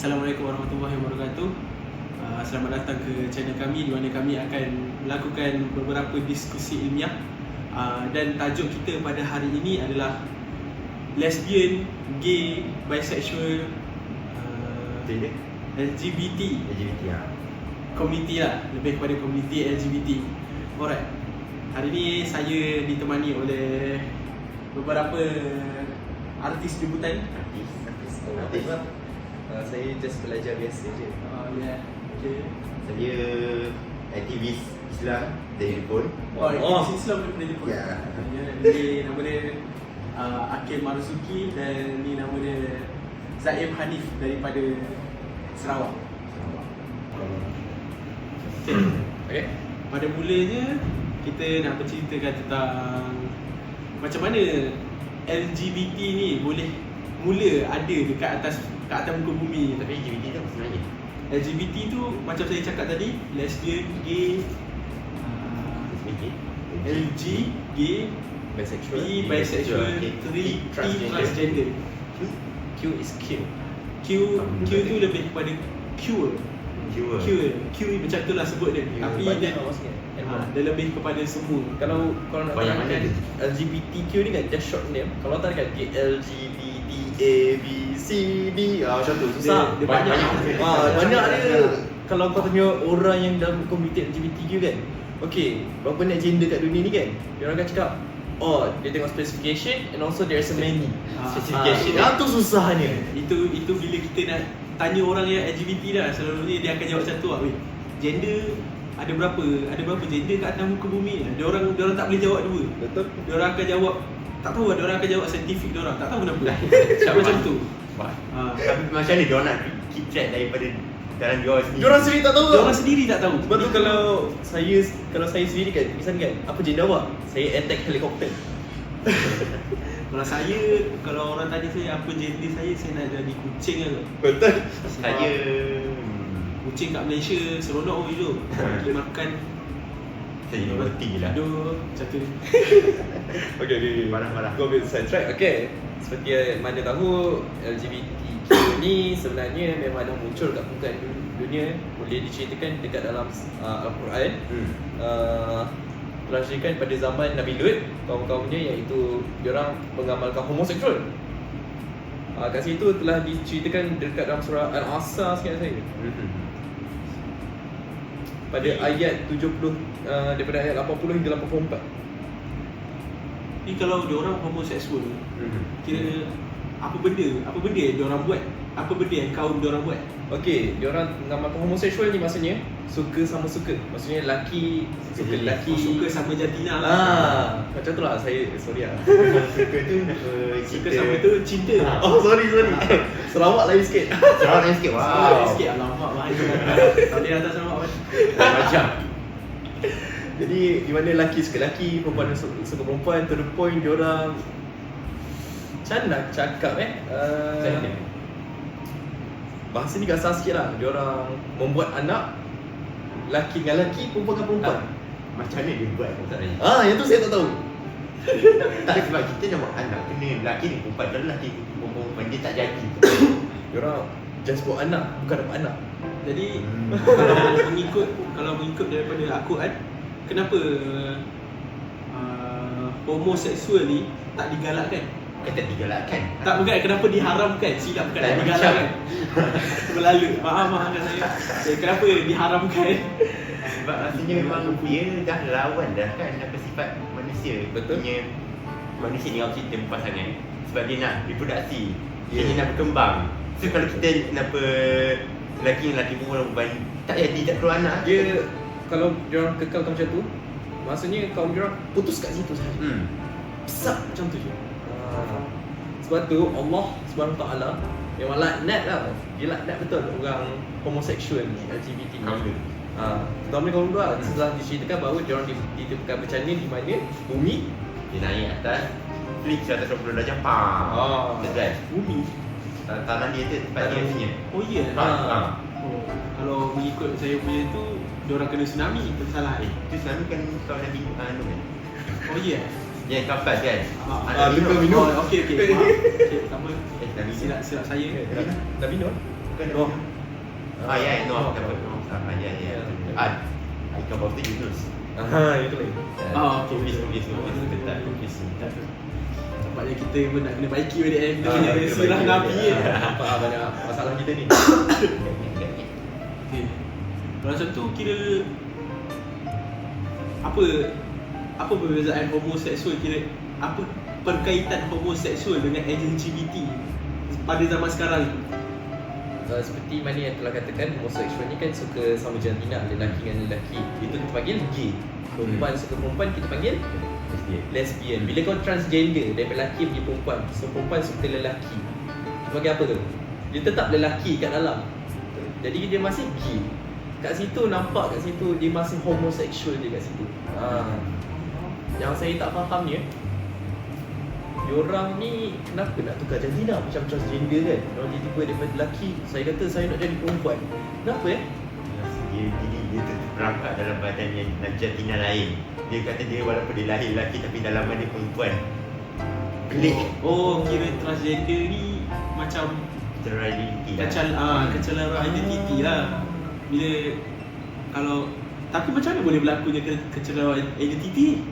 Assalamualaikum warahmatullahi wabarakatuh. Selamat datang ke channel kami di mana kami akan melakukan beberapa diskusi ilmiah. Dan tajuk kita pada hari ini adalah lesbian, gay, bisexual, LGBT community lah, lebih kepada community LGBT. Alright. Hari ini saya ditemani oleh beberapa artis jemputan. Artis lah. Saya just belajar biasa je. Okay. Saya aktivis Islam dari Jepun. Aktivis Islam daripada Jepun. Ya. Ni nama dia Akil Marzuki dan ni nama dia Zaim Hanif daripada Sarawak. Okay. Pada mulanya kita nak berceritakan tentang macam mana LGBT ni boleh mula ada dekat atas muka bumi. Tapi LGBT tu apa sebenarnya? LGBT tu macam saya cakap tadi, lesbian, gay, LG, gay, Bisexual, B, bisexual, 3, transgender. Q is Q. Q tu lebih kepada cure. Q macam tu lah sebut dia. Tapi dia dia lebih kepada semua. Kalau nak Banyak mana terangkan dia? LGBTQ ni kan just short name. Kalau tak kan LGBT A B C D macam tu susah. Dia banyak. Banyak dia. Kalau kau tanya orang yang dalam komuniti LGBTQ kan, okay, berapa banyak gender kat dunia ni kan, dia orang akan cakap, oh, dia tengok specification and also there's a many specification. Yang tu susahnya. Itu bila kita nak tanya orang yang LGBT dah, selalunya dia akan jawab macam tu lah. Weh, gender ada berapa gender kat atas muka bumi ni? Dia orang tak boleh jawab dua. Betul. Dia orang akan jawab tak tahu, dia orang akan jawab saintifik dia orang. Tak tahu kenapa. Macam tu. Tapi macam mana dia orang nak keep track daripada dalam dia orang sendiri? Dia orang sendiri tak tahu. Dia orang sendiri tak tahu. Sebab tu kalau saya sendiri kan, misalnya kan, apa gender awak? Saya attack helikopter. Kalau orang tanya saya apa gender saya nak jadi kucing lah. Betul. Saya Kucing kat Malaysia seronok hidup. Pergi makan. Saya roti je lah. Macam tu. Okay. Marah-marah. Go bit sidetrack. Okay. Seperti mana tahu, LGBTQ ni sebenarnya memang dah muncul kat permukaan dunia. Boleh diceritakan dekat dalam Al-Quran. Telah diceritakan pada zaman Nabi Lut, kaum-kaumnya iaitu diorang mengamalkan homoseksual. Kat situ telah diceritakan dekat dalam surah Al-Asr sekian saya. Pada ayat 70 daripada ayat 80 hingga 84. Ni kalau diorang homoseksual, kira apa benda yang diorang buat? Apa benda yang kaum diorang buat? Okey, diorang mengamalkan homoseksual ni maksudnya suka sama suka. Maksudnya lelaki suka lelaki, Suka sama jantina lah. macam tu lah. Sorry lah. Suka tu Suka sama tu cinta. Oh, sorry. Sarawak lain sikit. Sarawak lain sikit. Wow. Sikit alamak bahaya. Tak boleh datang sama apa. Macam Jadi di mana lelaki suka lelaki, perempuan suka perempuan, to the point diorang macam nak cakap bahasa ni kasar sikit lah. Diorang membuat anak lelaki dengan lelaki, perempuan dengan perempuan. macam mana dia buat masalahnya? Yang tu saya tak tahu. Tak, sebab kita nak buat anak kena lelaki ni perempuan. Kalau lelaki perempuan dia tak jadi. Diorang just buat anak, bukan dapat anak. Jadi kalau mengikut daripada Al-Quran, kenapa homoseksual ni tak digalakkan? Kata digalakkan. Tak, bukan, kenapa diharamkan? Silap, bukan tak digalakkan. Berlalu. Maaf kan saya. Kenapa diharamkan? Sebab rasanya memang dia dah lawan dah kan apa sifat manusia. Betul. Punya manusia ni orang cerita pasangan. Sebab dia nak reproduksi. Dia nak berkembang. So kalau kita kenapa lelaki perempuan tak jadi, tak perlu anak. Dia kalau diorang kekalkan macam tu, maksudnya kaum diorang putus kat situ sahaja. Besar macam tu je. Sebab tu Allah SWT memang laknat lah. Dia laknat betul orang homoseksual ni, LGBT ni. Terutama ni kaum dua setelah diceritakan bahawa diorang ditiupkan bencana di mana bumi Dia naik atas flip 180 darjah. Terus Bumi. tanah dia tu tempat dia punya. Oh iya. Kalau mengikut saya punya tu, diorang kena tsunami. Itu salah. Itu selalu kan kau Nabi kan. Oh iya. Yang kapal kan. Lupa minum. Okey. Maaf. Okey, sama. Nabi Silap saya. Nabi Nur. bukan Noh. ya, Noh. dapat Noh. Ya. Ikan bau tu Yunus. Itu lagi. Lukis ketat. Nampaknya kita pun nak kena baiki balik kita punya Kena sirah baiki Nabi balik. kan. Nampak banyak masalah kita ni. Okay. Kalau macam tu kira apa perbezaan homoseksual, kira apa perkaitan homoseksual dengan LGBT pada zaman sekarang ni? Seperti mana yang telah katakan, homoseksual ni kan suka sama jantina, lelaki dengan lelaki. Itu kita panggil gay. Perempuan suka perempuan kita panggil lesbian. Bila kau transgender, dari lelaki pergi perempuan, so perempuan suka lelaki, dia panggil apa tu? Dia tetap lelaki kat dalam, jadi dia masih gay. Kat situ nampak, kat situ dia masih homoseksual je kat situ. Yang saya tak faham ni, diorang ni kenapa nak tukar jantina macam transgender kan? Diorang tiba-tiba daripada lelaki, saya kata saya nak jadi perempuan. Kenapa Dia terperangkap dalam badan yang jantina lain. Dia kata dia walaupun dia lahir lelaki tapi dalaman dia perempuan. Pelik. Oh, kira transgender ni macam kecelakaan identiti lah. Bila kalau tapi macam mana boleh berlakunya kecelakaan identiti?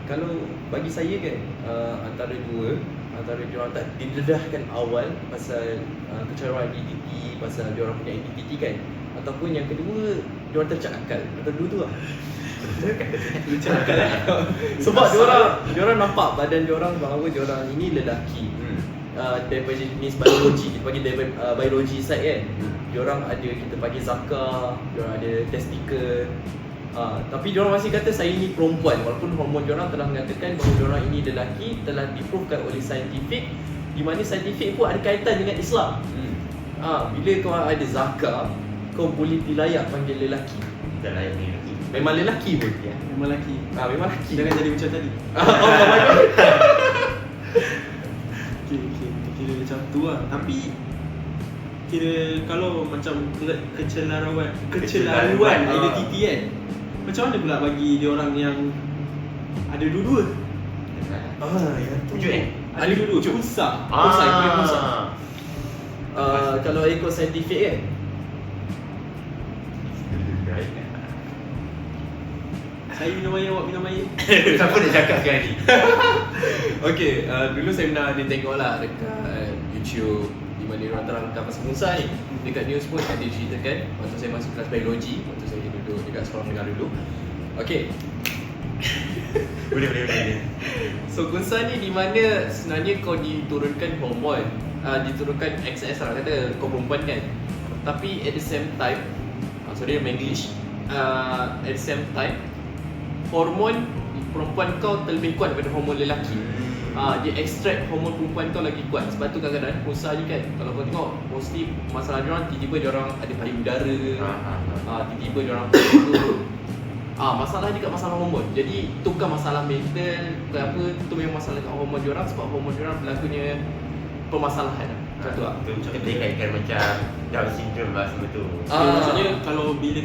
Kalau bagi saya kan, antara diorang tak didedahkan awal pasal kecelakaan identiti, pasal diorang punya identiti kan, ataupun yang kedua diorang tercak akal, atau dua tu lah. tercak akal lah. Sebab diorang nampak badan diorang bahawa diorang ini lelaki. Daripada jenis biologi, kita panggil daripada biologi side kan, diorang ada, kita panggil zakar, diorang ada testikel. Tapi diorang masih kata saya ni perempuan, walaupun hormon diorang telah mengatakan bahawa diorang ini lelaki, telah diprovekan oleh saintifik, di mana saintifik pun ada kaitan dengan Islam. Bila kau ada zakar, kau boleh dilayak panggil lelaki. Tak layak ni lelaki. Memang lelaki pun. Ya. memang lelaki. Memang lelaki. Jangan jadi macam tadi. Okay, kira macam tu lah. Tapi kira kalau macam kecelaruan identiti kan, macam mana pula bagi dia orang yang ada dua-dua? Yang tu. Wujud Ada dua-dua, Kunsa. Kunsa. Kalau ikut saintifik kan, Saya minum air, awak minum air. Siapa nak cakap sekarang ni? okay, dulu saya pernah tengok lah dekat YouTube di mana orang terangkan pasal Musa ni. Dekat news pun ada ceritakan waktu saya masuk kelas biologi, waktu saya duduk dekat sekolah menengah dulu. Okay, Boleh. so Kunsa ni di mana sebenarnya kau diturunkan hormon, diturunkan XS lah, kata kau perempuan kan. Tapi at the same time, sorry English, at the same time hormon perempuan kau terlebih kuat daripada hormon lelaki. Dia extract hormon perempuan kau lagi kuat. Sebab tu kadang-kadang Kunsa ni kan, kalau kau tengok mostly masalah diorang, tiba-tiba diorang ada payudara, tiba-tiba diorang tu masalah dekat masalah hormon. Jadi tu bukan masalah mental ke apa, tu memang masalah dekat hormon diorang. Sebab hormon diorang berlakunya permasalahan lah. Macam tu lah. Kita boleh kaitkan macam Down syndrome lah semua tu. Maksudnya kalau bila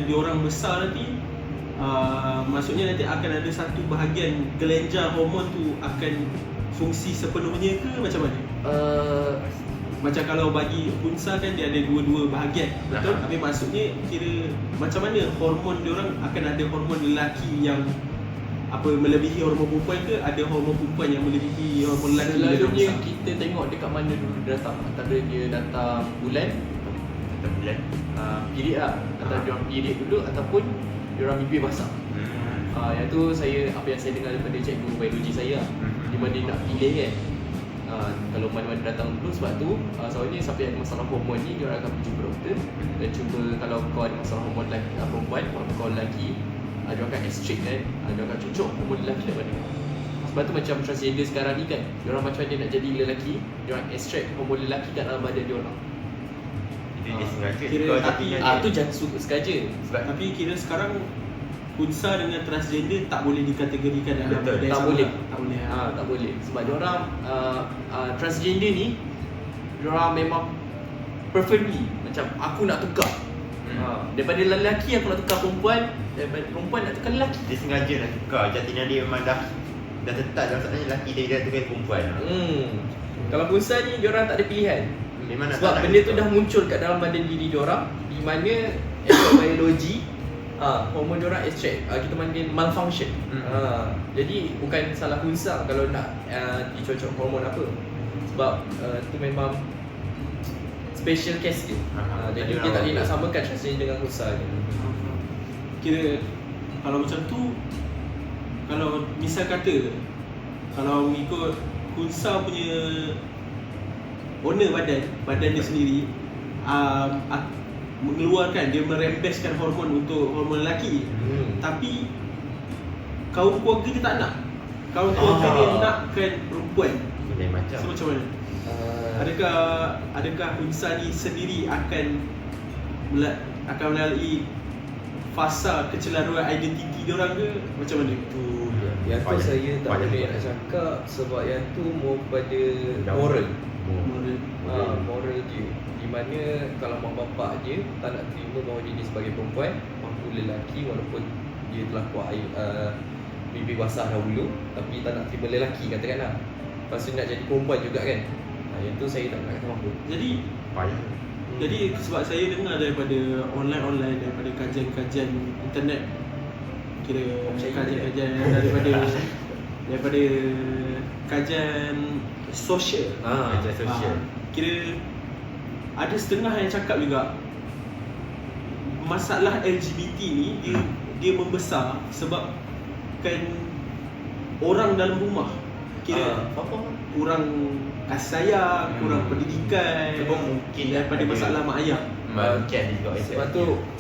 diorang besar nanti, maksudnya nanti akan ada satu bahagian kelenjar hormon tu akan fungsi sepenuhnya ke macam mana? Macam kalau bagi Kunsa kan dia ada dua-dua bahagian, betul? Tapi maksudnya kira macam mana hormon diorang akan ada hormon lelaki yang melebihi hormon perempuan ke, ada hormon perempuan yang melebihi hormon lelaki? Selalunya kita tengok dekat mana dulu dia datang. Antara dia datang bulan, period lah. Antara diorang period dulu ataupun diorang mimpi basah. Yang tu apa yang saya dengar daripada cikgu biologi saya lah, di mana dia nak pilih kan, kalau mana-mana datang dulu. Sebab tu soalnya siapa yang ada masalah hormon ni, diorang akan pergi ke doktor dan cuba, kalau kau ada masalah hormon perempuan, kalau kau lelaki, diorang akan extract kan, diorang akan cucuk hormon lelaki daripada. Sebab tu macam transgender sekarang ni kan, diorang macam dia nak jadi lelaki, diorang extract hormon lelaki kat dalam badan diorang. Dia sengaja. Tu jangan sengaja. Tapi kira sekarang Kunsa dengan transgender tak boleh dikategorikan dalam benda yang Tak sama boleh. lah. Tak boleh. Tak boleh. Sebab diorang transgender ni, diorang memang preferably macam aku nak tukar. Daripada lelaki aku nak tukar perempuan, daripada perempuan nak tukar lelaki. Dia sengaja nak tukar. Jantina dia memang dah tetap dalam sebenarnya lelaki dia tukar perempuan. Kalau Kunsa ni diorang tak ada pilihan. Memang nak Sebab tak benda nak tu dah muncul kat dalam badan diri diorang, di mana efek biologi hormon diorang extract, kita panggil malfunction. Jadi bukan salah Hunsa kalau nak dicocok hormon apa. Sebab tu memang special case dia. Jadi dia tak boleh nak samakan transgender dengan Hunsa je. Kira kalau macam tu, kalau misal kata kalau mengikut Hunsa punya owner badan dia sendiri mengeluarkan, dia merembeskan hormon untuk hormon lelaki, tapi kaum keluarga dia tak nak. Kaum keluarga dia nakkan perempuan. Lain macam. So macam mana? Adakah Hunsa ni sendiri akan melalui fasa kecelaruan identiti diorang ke macam mana? Yang tu saya tak boleh nak cakap sebab yang tu more pada moral. Moral dia, di mana kalau mak bapak dia tak nak terima bahawa dia ni sebagai perempuan, mampu lelaki walaupun dia telah kuat bibir basah dahulu, tapi tak nak terima lelaki katakanlah. Lepas tu nak jadi perempuan juga kan. Yang tu saya tak nak kata apa. Jadi sebab saya dengar daripada online daripada kajian-kajian internet, kira kajian-kajian daripada kajian sosial. Kajian sosial. Kira ada setengah yang cakap juga masalah LGBT ni dia membesar sebab kan orang dalam rumah kira kurang kasih sayang, kurang pendidikan, mungkin daripada masalah mak ayah.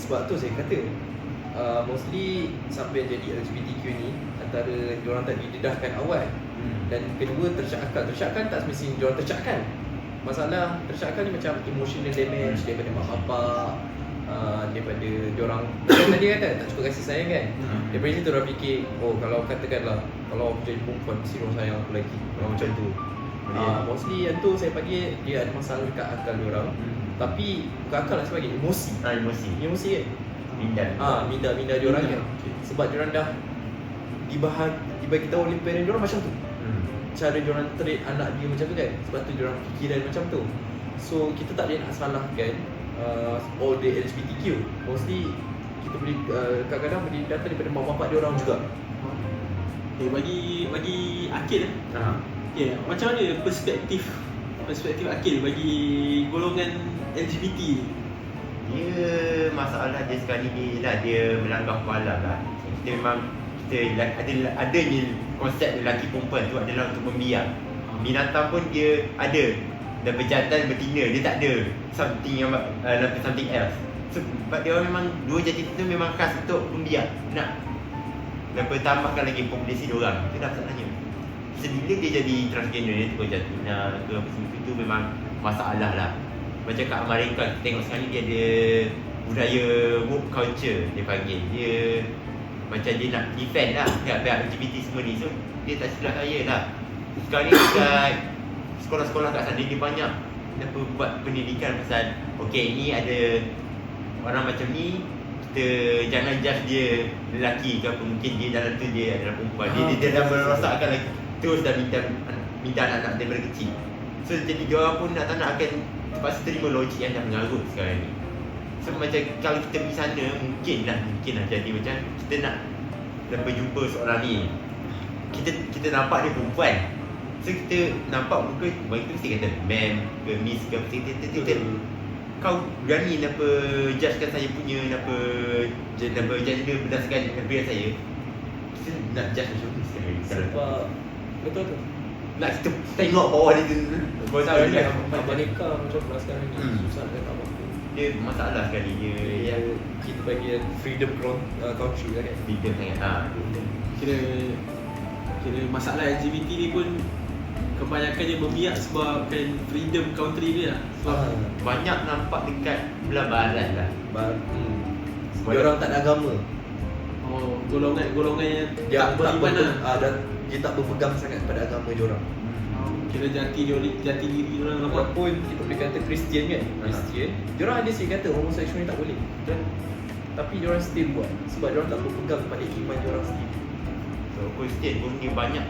Sebab tu saya kata mostly sampai jadi LGBTQ ni antara diorang tak didedahkan awal, dan kedua tercakkan tak semestinya diorang tercakkan. Masalah tercakkan ni macam emotional damage daripada mak bapak, daripada diorang tadi kata tak cukup kasih sayang kan. Daripada situ diorang fikir, kalau katakanlah kalau aku jadi perempuan mesti diorang sayang aku lagi, macam tu. Mostly yang tu saya panggil dia ada masalah dekat akal diorang. Tapi bukan akal lah, sebagai emosi. Emosi kan. Minda diorang kan. Sebab diorang dah dibagi tahu oleh parent diorang macam tu. Cara diorang treat anak dia macam tu kan. Sebab tu diorang fikiran macam tu. So kita tak boleh nak salahkan all the LGBTQ. Mostly kita boleh kadang-kadang boleh data daripada mak bapak diorang juga. Bagi Akil macam mana perspektif Akil bagi golongan LGBT? Dia masalah dia sekali ni lah, dia melanggar kuala lah. Kita memang adanya konsep lelaki perempuan tu adalah untuk membiak. Binatang pun dia ada, dan berjantan betina, dia tak ada something else. So, sebab dia memang dua jati tu memang khas untuk membiak. Nak tambahkan lagi populasi diorang, itu dah masalahnya. Bila dia jadi transgender, dia tukar jantina ke apa semua, itu memang masalah lah. Macam kat Amerika, kita tengok sekarang ni dia ada budaya woke culture, dia panggil. Dia macam dia nak defend lah pihak LGBT semua ni. So dia tak silap saya lah. Sekarang ni dekat sekolah-sekolah kat sana, dia banyak buat pendidikan pasal ni ada orang macam ni, kita jangan judge dia lelaki ke apa, mungkin dia dalam tu dia adalah perempuan. Dia dah merosakkan lagi, terus dah minta anak-anak daripada kecil. So jadi diorang pun nak tak nak akan terpaksa terima logik yang dah mengarut sekarang ni. So macam kalau kita pergi sana, mungkin lah jadi macam kita nak dapat jumpa seorang ni, kita nampak dia perempuan. So kita nampak muka, kita mesti kata ma'am ke miss ke apa, kita kau berani judgekan saya punya gender berdasarkan appearance saya. Kita nak judge macam tu sebab betul tu. Nak kita tengok bawah dia tu. Sekarang ni Amerika macam pula sekarang ni susah nak apa. Dia masalah sekali dia kita panggil freedom country lah kan. Freedom sangat. Kira masalah LGBT ni pun kebanyakannya membiak sebab kan freedom country dia lah. Sebab banyak nampak dekat belah barat lah. Dia orang tak ada agama. Golongan yang Dia tak beriman lah. Dia tak berpegang sangat pada agama dia orang. Kira jati diri dia orang apa. Walaupun kita boleh kata Kristian kan. Kristian, dia orang ada sikit kata homoseksual ni tak boleh. Tapi dia orang still buat sebab dia orang tak berpegang pada iman dia orang sendiri. So Kristian pun ni banyak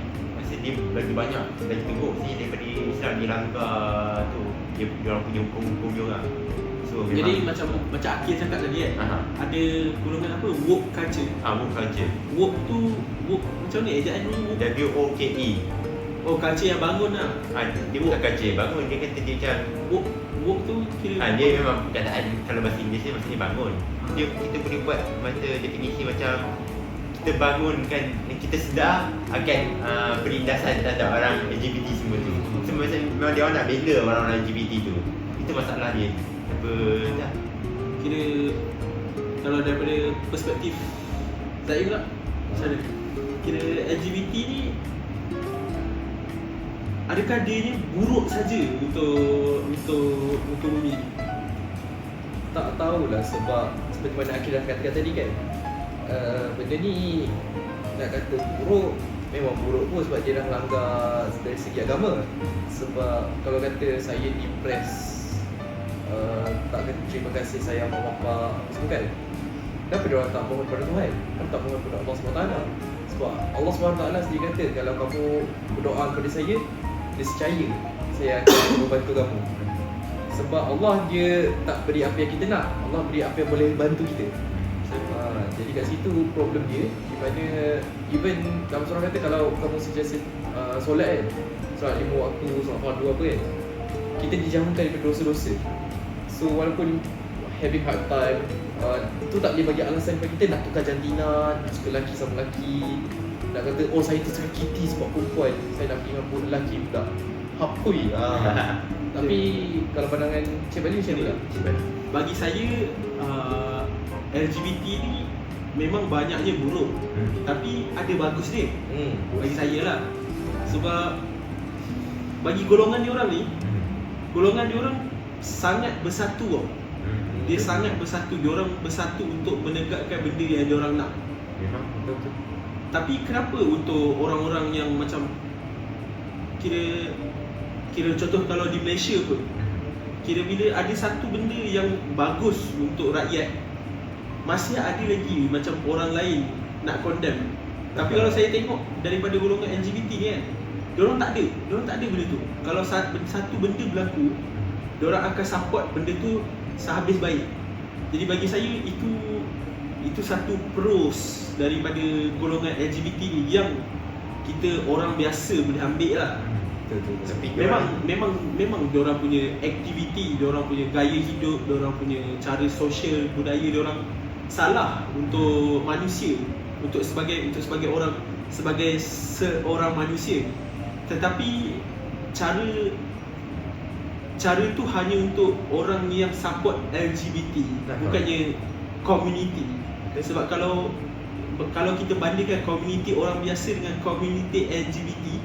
pasal dia lagi banyak, lagi teruk sini daripada Islam dilanggar tu. Dia orang punya hukum-hukum dia orang. So Jadi memang macam Akil cakap tadi kan, Aha. ada golongan apa? Woke culture. woke culture. Woke tu macam ni ejaan dulu. WOKE. Oh, culture yang bangun lah. Dia bukan culture bangun, dia kata dia macam Woke tu kira dia memang perkataan kalau bahasa Inggeris dia maksudnya bangun. Kita boleh buat masa definisi macam kita bangunkan, kita sedar akan penindasan terhadap orang LGBT semua tu. Memang dia orang nak bela orang-orang LGBT tu. Itu masalah dia. Apa tak? kira kalau daripada perspektif saya pula macam mana? Kira LGBT ni adakah dia ni buruk saja untuk bumi? Tak tahulah sebab seperti mana Akil dah katakan tadi kan, benda ni nak kata buruk, memang buruk pun sebab dia dah melanggar dari segi agama. Sebab kalau kata saya depress, tak kata terima kasih sayang mak bapak semua kan, kenapa dia orang tak mohon kepada Tuhan? Kenapa tak mohon kepada Allah SWT? Sebab Allah SWT sendiri kata kalau kamu berdoa kepada saya, nescaya saya akan membantu kamu. Sebab Allah dia tak beri apa yang kita nak, Allah beri apa yang boleh bantu kita. Jadi kat situ problem dia, di mana even dalam surah kata kalau kamu sentiasa solat kan, solat 5 waktu, solat fardu apa kan, kita dijauhkan daripada dosa-dosa. So walaupun having hard time, tu tak boleh bagi alasan kepada kita nak tukar jantina, nak suka lelaki sama lelaki, nak kata oh saya tersakiti sebab perempuan, saya nak pergi dengan lelaki pula. Hapui. Tapi kalau pandangan Cik Bali macam mana? Bagi saya LGBT ni memang banyaknya buruk, tapi ada bagus dia. Bagi saya lah. Sebab bagi golongan dia orang ni, golongan dia orang sangat bersatu tau. Dia sangat bersatu, dia orang bersatu untuk menegakkan benda yang dia orang nak. Memang betul. Tapi kenapa untuk orang-orang yang macam kira contoh kalau di Malaysia pun, kira bila ada satu benda yang bagus untuk rakyat, masih ada lagi macam orang lain nak condemn. Tapi kalau saya tengok daripada golongan LGBT ni kan, diorang tak ada benda tu. Kalau satu benda berlaku, diorang akan support benda tu sehabis baik. Jadi bagi saya itu satu pros daripada golongan LGBT ni yang kita orang biasa boleh ambil lah. Tapi Memang diorang punya aktiviti, diorang punya gaya hidup, diorang punya cara sosial budaya diorang salah untuk manusia, untuk sebagai orang, sebagai seorang manusia. Tetapi cara tu hanya untuk orang yang support LGBT, bukannya community. Sebab kalau kita bandingkan community orang biasa dengan community LGBT,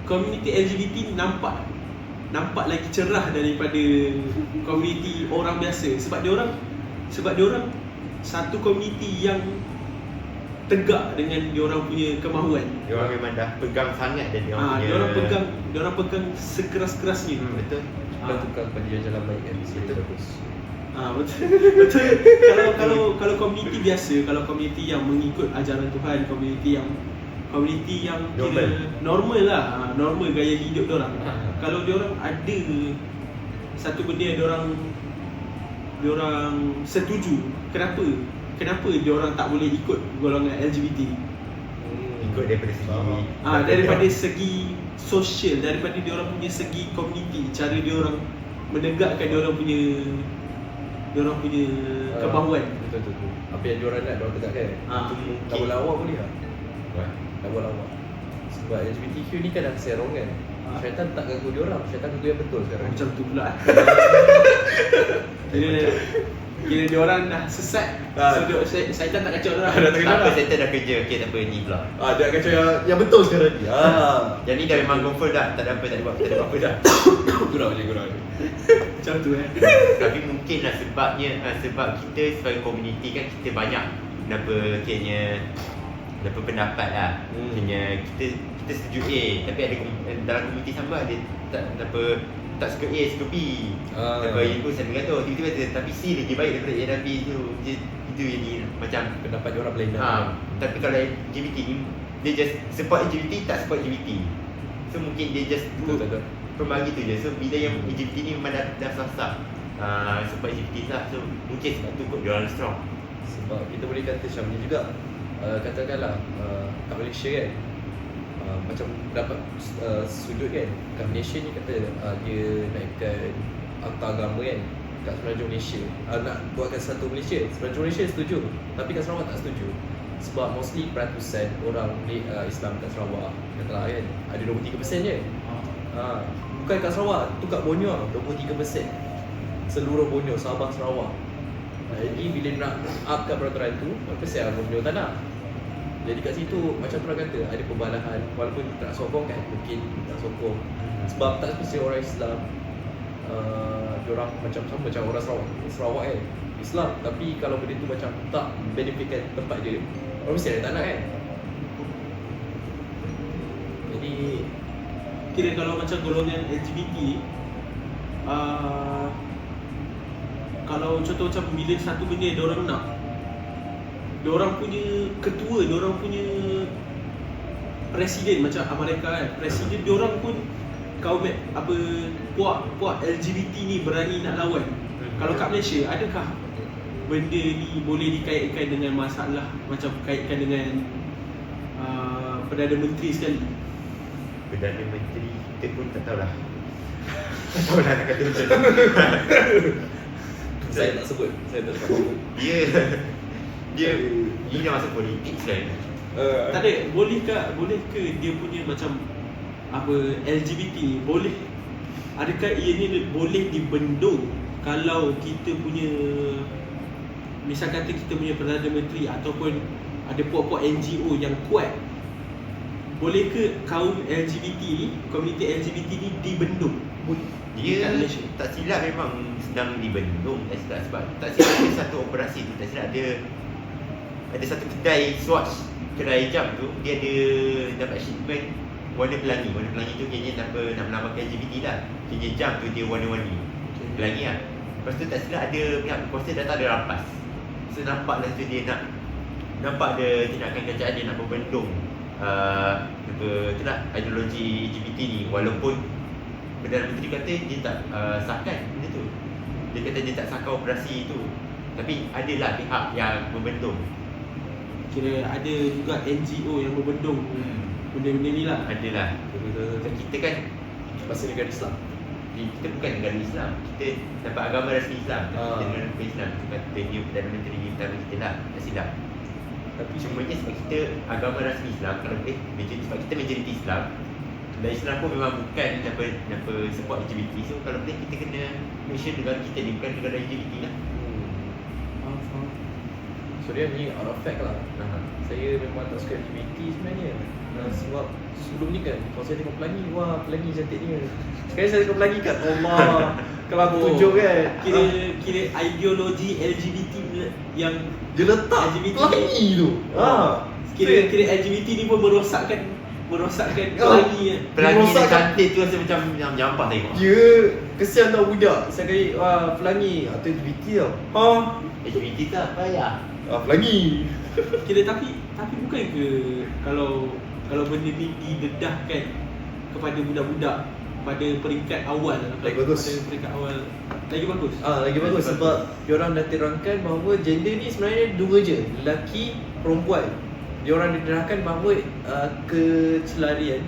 community LGBT nampak lagi cerah daripada community orang biasa. Sebab dia orang satu community yang tegak dengan dia orang punya kemahuan. Dia orang memang dah pegang sangat dan dia orang punya dia orang pegang sekeras-kerasnya. Betul. Kita tukar kepada jalan baik kan, betul bagus. Betul. Kalau community biasa, kalau community yang mengikut ajaran Tuhan, community yang normal lah, normal gaya hidup dia orang. Kalau dia orang ada satu benda yang dia orang setuju, kenapa dia orang tak boleh ikut golongan LGBT? Ikut daripada segi daripada segi sosial, daripada dia orang punya segi community, cara dia orang menegakkan dia orang punya kemahuan. Betul. Apa yang diorang nak, diorang tegakkan. Tak boleh awak boleh tak? Tak boleh awak. Sebab LGBTQ ni kan dah serong kan. Syaitan tak ganggu diorang, syaitan ganggu yang betul sekarang. Macam tu pula. Kira diorang dah sesat. So syaitan tak kacau diorang. Kenapa Satan dah kerja? Okay, tak apa, ni pula. Dia kacau yang betul sekarang ni. Yang ni dah memang confirm dah. Tak ada apa dah. Gurau je. Macam tu Tapi mungkin lah sebab kita sebagai komuniti kan, kita banyak pendapat lah. Kita setuju A, tapi ada dalam komuniti sama ada tak suka A, suka B. Yang pun saya kata tiba-tiba tapi C lagi baik daripada A dan B tu. Itu yang macam pendapat diorang lain. Tapi kalau LGBT ni dia just support LGBT tak support LGBT. So mungkin dia just Betul. pembagi tu je. So bila yang LGBT ni memang dah sah support LGBT lah. So mungkin sebab tu kot dia orang strong. Sebab kita boleh kata macam ni juga, katakanlah kat Malaysia kan, macam dapat sudut kan, kat Malaysia ni kata dia naikkan akta agama kan kat Semenanjung Malaysia, nak buatkan satu Malaysia. Semenanjung Malaysia setuju, tapi kat Sarawak tak setuju. Sebab mostly peratusan orang Islam kat Sarawak, katalah kan, ada 23% je. Bukan kat Sarawak, tu kat Borneo 23%. Seluruh Borneo, Sabah, Sarawak. Jadi bila nak upkan peraturan tu, pasal Borneo tak nak. Jadi kat situ macam orang kata ada perbalahan. Walaupun tak sokong kan, mungkin tak sokong. Sebab tak seperti orang Islam, diorang macam sama macam orang Sarawak kan, Islam, tapi kalau benda tu macam tak benefitkan tempat dia, orang mesti ada tak nak kan. Jadi Kira kalau macam golongan LGBT, kalau contoh macam bila satu benda diorang nak, diorang punya ketua, diorang punya presiden macam Amerika kan, presiden diorang pun kaum puak LGBT ni berani nak lawan. Kalau kat Malaysia, adakah benda ni boleh dikaitkan dengan masalah macam kaitkan dengan Perdana Menteri sekali? Perdana Menteri kita pun tak tahulah. Tak tahulah nak kata macam tu. saya tak sebut apa. Dia ini dah masuk politik kan. Tak ada, boleh ke dia punya macam LGBT ni boleh, adakah ianya boleh dibendung kalau kita punya, misal kata kita punya Perdana Menteri ataupun ada puak-puak NGO yang kuat, boleh ke kaum LGBT ni, komuniti LGBT ni dibendung? Dia tak silap memang sedang dibendung, tak silap, sebab tak silap ada satu operasi tu, tak silap ada satu kedai swatch, kedai jam tu, dia ada dapat shipment warna pelangi. Warna pelangi tu kayaknya nak melambangkan LGBT lah. Kayaknya jam tu dia warna-warni pelangi lah. Lepas tu tak silap ada pihak kuasa datang ada rampas. So nampaklah tu dia nampak ada tindakan kerajaan dia nak membendung itulah ideologi LGBT ni. Walaupun Perdana Menteri kata dia tak sahkan benda tu, dia kata dia tak sahkan operasi tu, tapi adalah pihak yang membendung. Kira ada juga NGO yang membendung benda-benda ni lah. Adalah. Kita kan pasal negara Islam, kita bukan negara Islam, kita dapat agama rasmi Islam. Kita negara Islam, kita kata dia Perdana Menteri utama kita lah, tak silap. Tapi cumanya sebab kita agama rasmi Islam, kalau sebab kita majoriti Islam, dan Islam pun memang bukan apa support LGBT. So kalau boleh kita kena make sure negara kita ni bukan negara LGBT lah. So dia ni out of fact lah. Saya memang tak suka LGBT sebenarnya. Sebab sebelum ni kan, kalau saya tengok pelangi, wah pelangi cantiknya. Sekarang saya tengok pelangi kat Allah, kalau aku tunjuk kan, Kira ideologi LGBT yang dia letak LGBT pelangi tu. Kira LGBT ni pun merosakkan pelangi kan. Pelangi Merosakkan. yang cantik tu rasa macam yang menyampah tengok. Ya, kesian tau budak. Sekali pelangi atau LGBT tau. LGBT tak payah. Pelangi. Kira tapi bukan ke kalau benda ni didedahkan kepada budak-budak pada peringkat awal, Lagi bagus. Pada peringkat awal lagi bagus. Lagi bagus sebab diorang dah terangkan bahawa gender ni sebenarnya dua je, lelaki, perempuan. Diorang diterangkan bahawa kecelaruan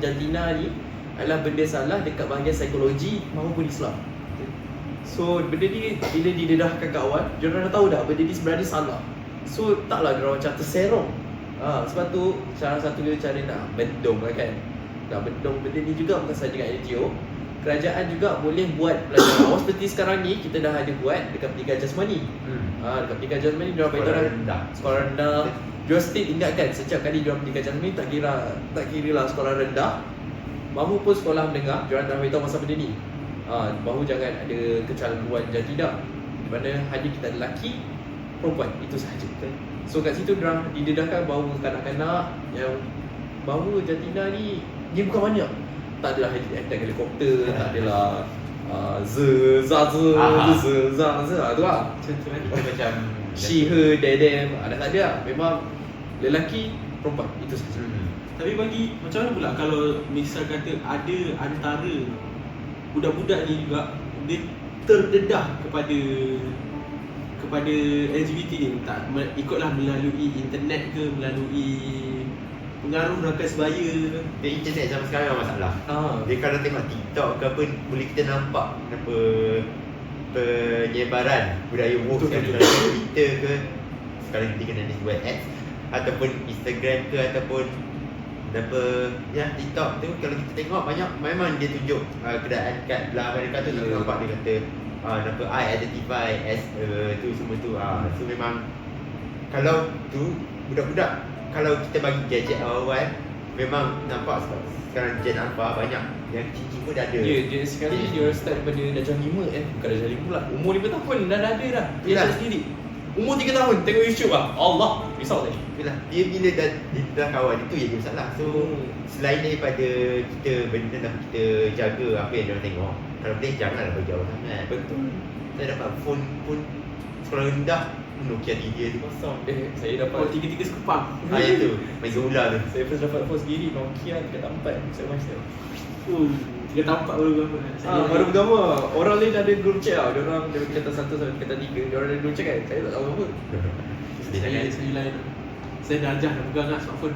jantina ni adalah benda salah dekat bahagian psikologi maupun Islam. So benda ni bila didedahkan kat awal, diorang dah tahu dah benda ni sebenarnya salah. So taklah diorang macam terserong. Sebab tu salah satu cara nak bendung lah kan. Nak bendung benda ni juga bukan sahaja dengan NGO. Kerajaan juga boleh buat pelajaran awal seperti sekarang ni kita dah ada buat dekat pendidikan jasmani. Dekat pendidikan jasmani diorang bagi orang sekolah rendah. Diorang still ingatkan setiap kali diorang pendidikan jasmani tak kira lah sekolah rendah maupun sekolah menengah, diorang dah beritahu pasal benda ni. Bahawa jangan ada kecelaruan jantina, di mana hanya kita lelaki, perempuan, itu sahaja. So kat situ diorang didedahkan bahawa kanak-kanak yang bahawa jantina ni dia bukan banyak. Tak adalah attack helikopter, tak adalah tu lah. Kita macam she, her, they, them. Dah tak ada lah. Memang lelaki, perempuan. Itu saja. Tapi bagi macam mana pula kalau misal kata ada antara budak-budak ni juga dia terdedah kepada LGBT ni, tak ikutlah melalui internet ke, melalui pengaruh rakan sebaya. Dia internet zaman sekarang memang masalah. Dia kalau tengok TikTok ke apa, boleh kita nampak apa penyebaran budaya woke yang dalam Twitter ke, sekarang kita kena buat ads, ataupun Instagram ke, ataupun apa ya TikTok tu. Kalau kita tengok banyak memang dia tunjuk keadaan kat belah Amerika tu, tak nampak dia kata apa I identify as tu semua tu. So memang kalau tu budak-budak, kalau kita bagi gadget awal, memang nampak sekarang Gen Alpha banyak yang cincin pun dah ada. Dia sekarang ni dia start daripada darjah 5 bukan darjah 5 pula. Umur 5 tahun dah ada dah. Dia Yelah. sendiri. Umur 3 tahun tengok YouTube lah. Allah, risau tadi. Yalah, dia bila dah kawan itu yang dia masalah. So selain daripada kita benda nak kita jaga apa yang dia tengok, kalau boleh janganlah berjauh sangat. Betul. Saya dapat phone pun sekolah rendah Nokia 3 tu kosong. Saya dapat Oh, tiga-tiga sekupang. Yang tu main ular tu. Saya first dapat phone sendiri Nokia 364. Saya masih. Tiga tampak baru berapa? Baru pertama. Orang lain ada group chat tau. Diorang dari kata 1 sampai kata 3. Diorang ada group chat kan. Saya tak tahu apa. Saya lain. Saya dah ajar dah pegang lah smartphone.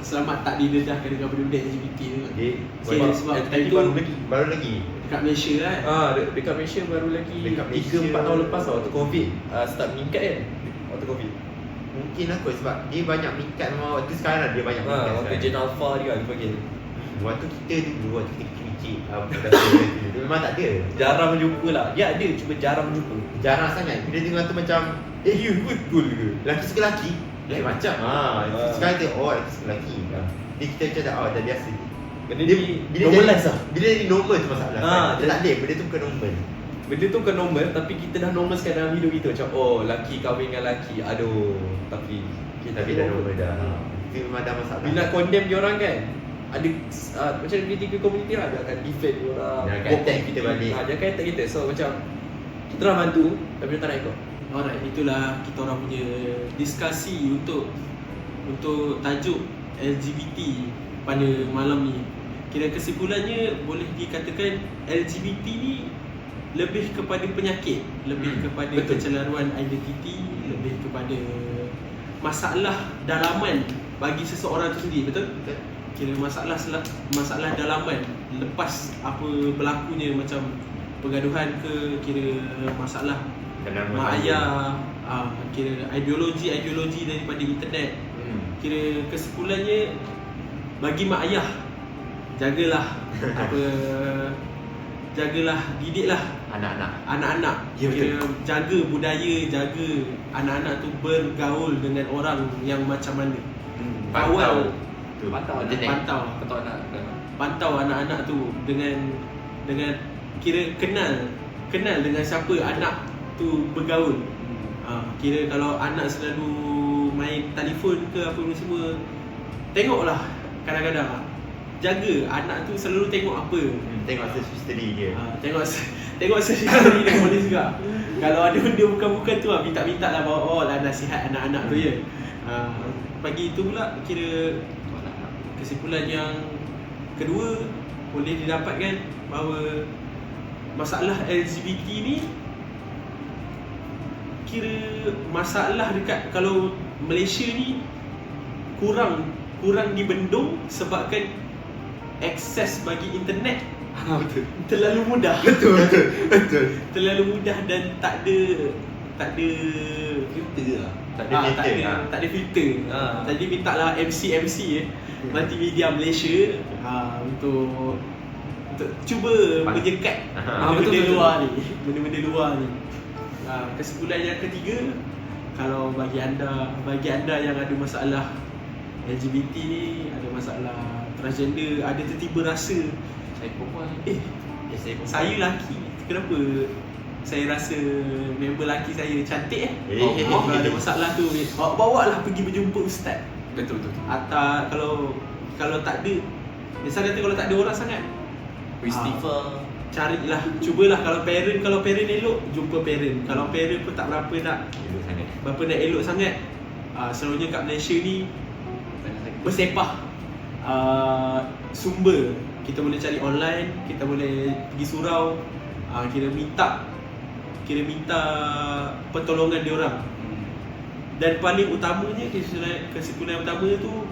Selamat tak didedahkan dengan benda-benda LGBT tu. Sebab time tu baru lagi. dekat Malaysia kan. Dekat Malaysia baru lagi Dekat Malaysia 3-4 tahun lepas tau, waktu Covid start meningkat kan. Waktu Covid. Mungkin aku sebab dia banyak meningkat memang waktu sekarang dia banyak meningkat. Waktu Gen Alpha dia kan dipanggil. Waktu kita dulu, waktu kita kecil-kecil dia memang tak ada. Jarang jumpa lah. Dia ada cuma jarang jumpa. Jarang sangat. Bila tengok tu macam you betul ke? Lelaki suka lelaki? Lain macam. Sekarang dia lelaki suka lelaki. Dia kita macam dah biasa. Benda Dia ni bila normalize lah. Bila dia normal tu masalah. Dia tak ada, benda tu bukan normal. Benda tu bukan normal tapi kita dah normal sekarang dalam hidup kita. Macam lelaki kahwin dengan lelaki. Aduh. Tapi Tapi dah normal dah. Itu memang dah masalah. bila nak condemn dia orang kan, ada macam LGBTQ community lah, dia akan defend dia orang. Dia akan attack kita balik. Dia akan attack kita. So macam kita dah bantu tapi dia tak nak ikut. Alright, itulah kita orang punya diskusi untuk tajuk LGBT pada malam ni. Kira kesimpulannya boleh dikatakan LGBT ni lebih kepada penyakit, lebih kepada betul. kecelaruan identiti, lebih kepada masalah dalaman bagi seseorang tu sendiri, betul? Kira masalah dalaman lepas apa berlakunya, macam pergaduhan ke, kira masalah mak ayah, kira ideologi daripada internet. Kira kesimpulannya bagi mak ayah, jagalah didiklah anak-anak. Ya, Kira jaga budaya, jaga anak-anak tu bergaul dengan orang yang macam mana. Pantau anak-anak tu dengan kira kenal dengan siapa anak tu bergaul. Kira kalau anak selalu main telefon ke apa ni semua, tengoklah kadang-kadang jaga anak tu selalu tengok apa. Tengok search history dia. Tengok search history dia boleh juga. Kalau ada benda bukan-bukan tu minta-minta lah bawa lah nasihat anak-anak tu ya. Pagi itu pula kira kesimpulan yang kedua boleh didapatkan bahawa masalah LGBT ni kira masalah dekat kalau Malaysia ni kurang dibendung sebabkan akses bagi internet terlalu mudah. Betul. Terlalu mudah dan tak ada filter lah. Tak ada filter. Tadi minta lah MC Multimedia Malaysia untuk cuba menyekat benda-benda luar ni. Kesimpulan yang ketiga, kalau bagi anda yang ada masalah LGBT ni, ada masalah transgender, ada tertiba rasa Saya perempuan saya lelaki, kenapa saya rasa member lelaki saya cantik kalau ada masalah tu bawa lah pergi berjumpa ustaz. Betul. Atau kalau tak ada, misal kata kalau tak ada orang sangat, Beristighfar. Carilah, cubalah. Kalau parent elok, jumpa parent. Kalau parent pun tak berapa nak elok sangat, selalunya kat Malaysia ni bersepah sumber. Kita boleh cari online, kita boleh pergi surau, kira minta pertolongan diorang. Dan paling utamanya, kesimpulan utama tu,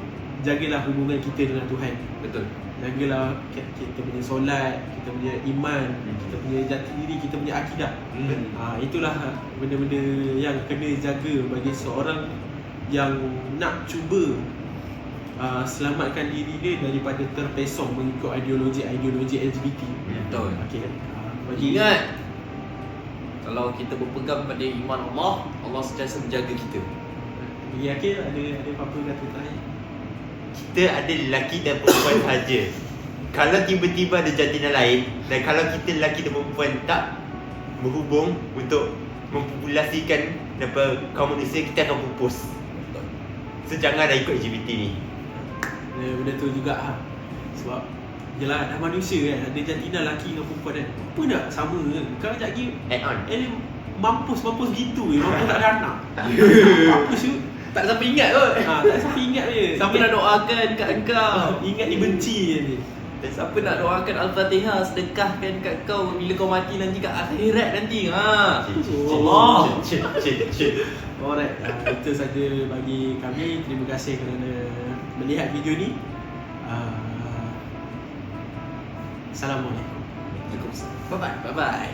jagalah hubungan kita dengan Tuhan. Betul. Jagalah kita punya solat, kita punya iman, kita punya jati diri, kita punya akidah. Itulah benda-benda yang kena jaga bagi seorang yang nak cuba selamatkan diri dia daripada terpesong mengikut ideologi LGBT. Betul. Okey. Ingat, kalau kita berpegang pada iman Allah, Allah sentiasa menjaga kita. Bagi akhir ada apa-apa kata terakhir? Kita ada lelaki dan perempuan saja. Kalau tiba-tiba ada jantina lain, dan kalau kita lelaki dan perempuan tak berhubung untuk mempopulasikan kaum manusia, kita akan pupus. So janganlah ikut LGBT ni. Benda tu juga sebab yelah, dah manusia kan, ada jantina lelaki dengan perempuan kan, apa nak sama ke? Kau sekejap lagi Add on. mampus gitu je, mampus tak ada anak. Mampus tu. Tak ada siapa ingat kot. Tak siapa ingat je. Siapa nak doakan kat engkau? Ingat dibenci je ni. Dan siapa nak doakan Al-Fatihah, sedekahkan kat kau bila kau mati nanti kat akhirat nanti. Allah. Alright, itu saja bagi kami. Terima kasih kerana melihat video ni. Assalamualaikum. Bye bye.